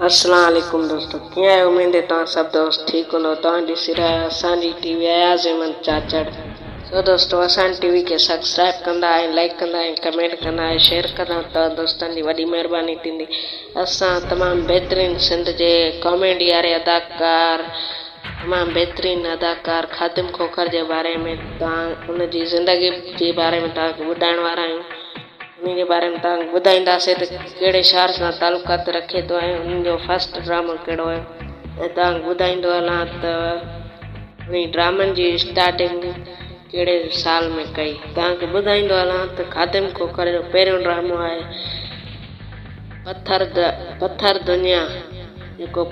अस्सलाम वालेकुम दोस्तों, क्या है उम्मीद है तुम सब दोस्त ठीक हो। तुम ॾिसी रहिया आहियो असांजी टीवी अयाज़ अहमद चाचड़। सो दोस्तों, असांजी टीवी खे सब्सक्राइब कंदा ऐं लाइक कंदा ऐं कमेंट कंदा ऐं शेयर कंदा त दोस्तनि जी वॾी महिरबानी थींदी। असां तमामु बहितरीनु सिंध जे कॉमेडी वारे अदाकार तमामु बहितरीनु अदाकार ख़ादिम खोखर जे बारे में उनजी ज़िंदगी जे बारे में तव्हांखे ॿुधाइण वारा आहियूं। उन जे बारे में तव्हांखे ॿुधाईंदासीं त कहिड़े शहर सां तालुकात रखे थो ऐं उन जो फस्ट ड्रामो कहिड़ो आहे। ऐं तव्हांखे ॿुधाईंदो हलां त उन ड्रामनि जी स्टार्टिंग कहिड़े साल में कई। तव्हांखे ॿुधाईंदो हलां त ख़ादिम खोखर जो पहिरियों ड्रामो आहे पत्थर दुनिया, जेको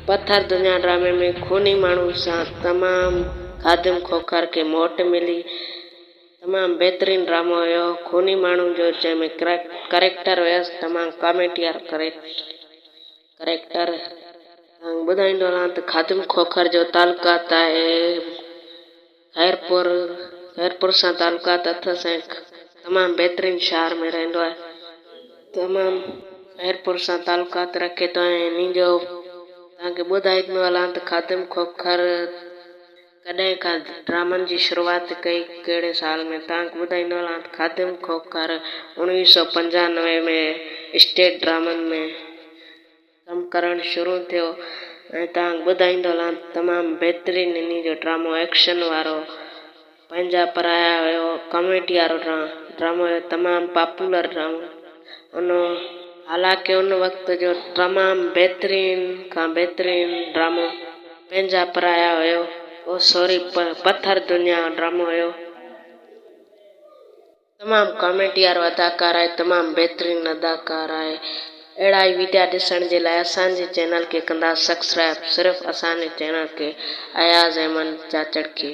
पत्थर दुनिया ड्रामे में खूनी माण्हू सां तमामु ख़ादिम खोखर खे मोट मिली। तमामु बहितरीनु ड्रामो हुयो खूनी माण्हू जो, जंहिंमें करेक्टर हुयसि तमामु कॉमेडी वारो करेक्टर। ॿुधाईंदो हलां त ख़ादिम खोखर जो तालुकात आहे ख़ैरपुर सां तालुकात अथसि ऐं तमामु बहितरीनु शहर में रहंदो आहे। तमामु ख़ैरपुर सां तालुकात रखे थो ऐं इन जो तव्हांखे ॿुधाईंदो हलां त ख़ादिम खोखर कॾहिं खां ड्रामनि जी शुरूआति कई, कहिड़े साल में। तव्हांखे ॿुधाईंदो हलां त ख़ादिम खोखर 1995 में स्टेट ड्रामनि में कमु करणु शुरू थियो। ऐं तव्हांखे ॿुधाईंदो हलां तमामु बहितरीनु इन जो ड्रामो एक्शन वारो पंहिंजा पराया हुयो, कॉमेडी वारो ड्रामो हुयो, तमामु पॉपुलर ड्रामो। हालांकि उन वक़्त जो तमामु बहितरीनु खां बहितरीनु ड्रामो पंहिंजा पराया हुयो, पत्थर दुनिया ड्रामो हुयो। तमामु कॉमेडी वारो अदाकार आहे, तमामु बहितरीनु अदाकार आहे। अहिड़ा ई वीडियो ॾिसण जे लाइ असांजे चैनल खे कंदा सब्सक्राइब, सिर्फ़ु असांजे चैनल खे अयाज़ अहमद चाचड़ खे।